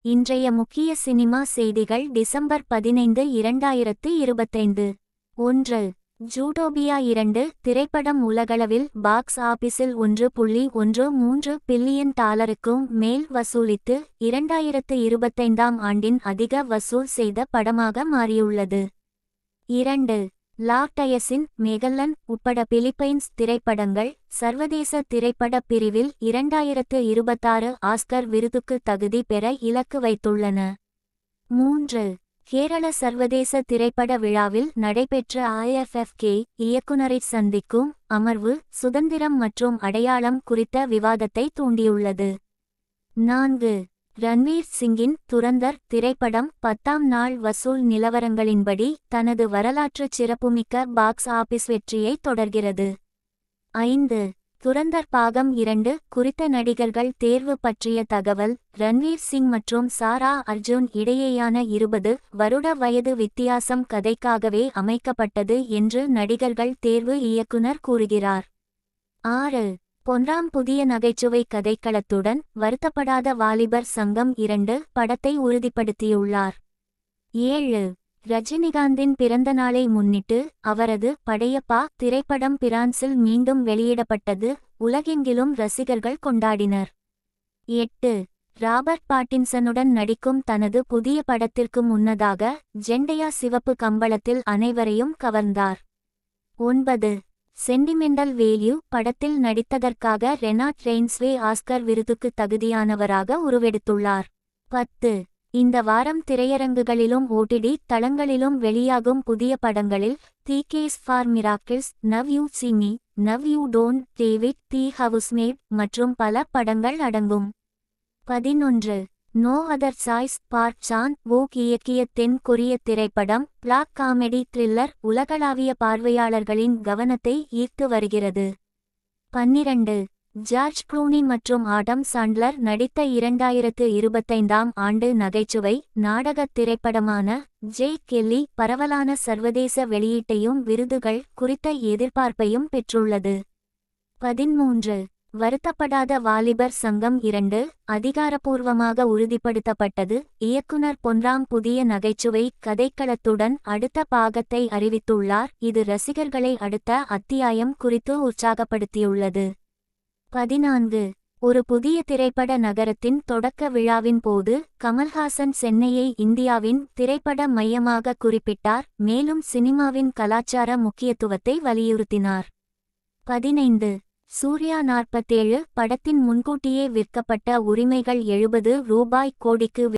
இன்றைய முக்கிய சினிமா செய்திகள் டிசம்பர் 15, 2025. 1. ஜூட்டோபியா 2 திரைப்படம் உலகளவில் பாக்ஸ் ஆபிஸில் $1.13 பில்லியன் மேல் வசூலித்து 2025ஆம் ஆண்டின் அதிக வசூல் செய்த படமாக மாறியுள்ளது. 2. லார்டயசின் மெகல்லன் உட்பட பிலிப்பைன்ஸ் திரைப்படங்கள் சர்வதேச திரைப்பட பிரிவில் 2026 ஆஸ்கர் விருதுக்கு தகுதி பெற இலக்கு வைத்துள்ளன. 3. கேரள சர்வதேச திரைப்பட விழாவில் நடைபெற்ற IFFK இயக்குனரைச் சந்திக்கும் அமர்வு சுதந்திரம் மற்றும் அடையாளம் குறித்த விவாதத்தை தூண்டியுள்ளது. 4. ரன்வீர் சிங்கின் துரந்தர் திரைப்படம் 10ஆம் நாள் வசூல் நிலவரங்களின்படி தனது வரலாற்றுச் சிறப்புமிக்க பாக்ஸ் ஆபிஸ் வெற்றியை தொடர்கிறது. 5. துரந்தர் பாகம் 2 குறித்த நடிகர்கள் தேர்வு பற்றிய தகவல். ரன்வீர் சிங் மற்றும் சாரா அர்ஜுன் இடையேயான 20 வருட வயது வித்தியாசம் கதைக்காகவே அமைக்கப்பட்டது என்று நடிகர்கள் தேர்வு இயக்குனர் கூறுகிறார். 6. பொன்ராம் புதிய நகைச்சுவை கதைக்களத்துடன் வருத்தப்படாத வாலிபர் சங்கம் 2 படத்தை உறுதிப்படுத்தியுள்ளார். 7. ரஜினிகாந்தின் பிறந்த நாளை முன்னிட்டு அவரது படையப்பா திரைப்படம் பிரான்சில் மீண்டும் வெளியிடப்பட்டது. உலகெங்கிலும் ரசிகர்கள் கொண்டாடினர். 8. ராபர்ட் பாட்டின்சனுடன் நடிக்கும் தனது புதிய படத்திற்கு முன்னதாக ஜெண்டையா சிவப்பு கம்பளத்தில் அனைவரையும் கவர்ந்தார். 9. சென்டிமெண்டல் வேல்யூ படத்தில் நடித்ததற்காக ரெனாட் ரெய்ன்ஸ்வே ஆஸ்கர் விருதுக்கு தகுதியானவராக உருவெடுத்துள்ளார். 10. இந்த வாரம் திரையரங்குகளிலும் OTT தளங்களிலும் வெளியாகும் புதிய படங்களில் the case for miracles, now you see me, now you don't, David the housemate மற்றும் பல படங்கள் அடங்கும். 11. No other choice Park Chan Wook இயக்கிய தென் கொரிய திரைப்படம் பிளாக் காமெடி த்ரில்லர் உலகளாவிய பார்வையாளர்களின் கவனத்தை ஈர்த்து வருகிறது. 12. ஜார்ஜ் க்ளூனி மற்றும் ஆடம் சாண்ட்லர் நடித்த 2025ஆம் ஆண்டு நகைச்சுவை நாடகத் திரைப்படமான ஜெய் கெல்லி பரவலான சர்வதேச வெளியீட்டையும் விருதுகள் குறித்த எதிர்பார்ப்பையும் பெற்றுள்ளது. 13. வருத்தப்படாத வாலிபர் சங்கம் 2 அதிகாரப்பூர்வமாக உறுதிப்படுத்தப்பட்டது. இயக்குனர் பொன்ராம் புதிய நகைச்சுவை கதைக்களத்துடன் அடுத்த பாகத்தை அறிவித்துள்ளார். இது ரசிகர்களை அடுத்த அத்தியாயம் குறித்து உற்சாகப்படுத்தியுள்ளது. 14. ஒரு புதிய திரைப்பட நகரத்தின் தொடக்க விழாவின் போது கமல்ஹாசன் சென்னையை இந்தியாவின் திரைப்பட மையமாக குறிப்பிட்டார். மேலும் சினிமாவின் கலாச்சார முக்கியத்துவத்தை வலியுறுத்தினார். 15. சூர்யா 47 படத்தின் முன்கூட்டியே விற்கப்பட்ட உரிமைகள் 70 ரூபாய் கோடிக்கு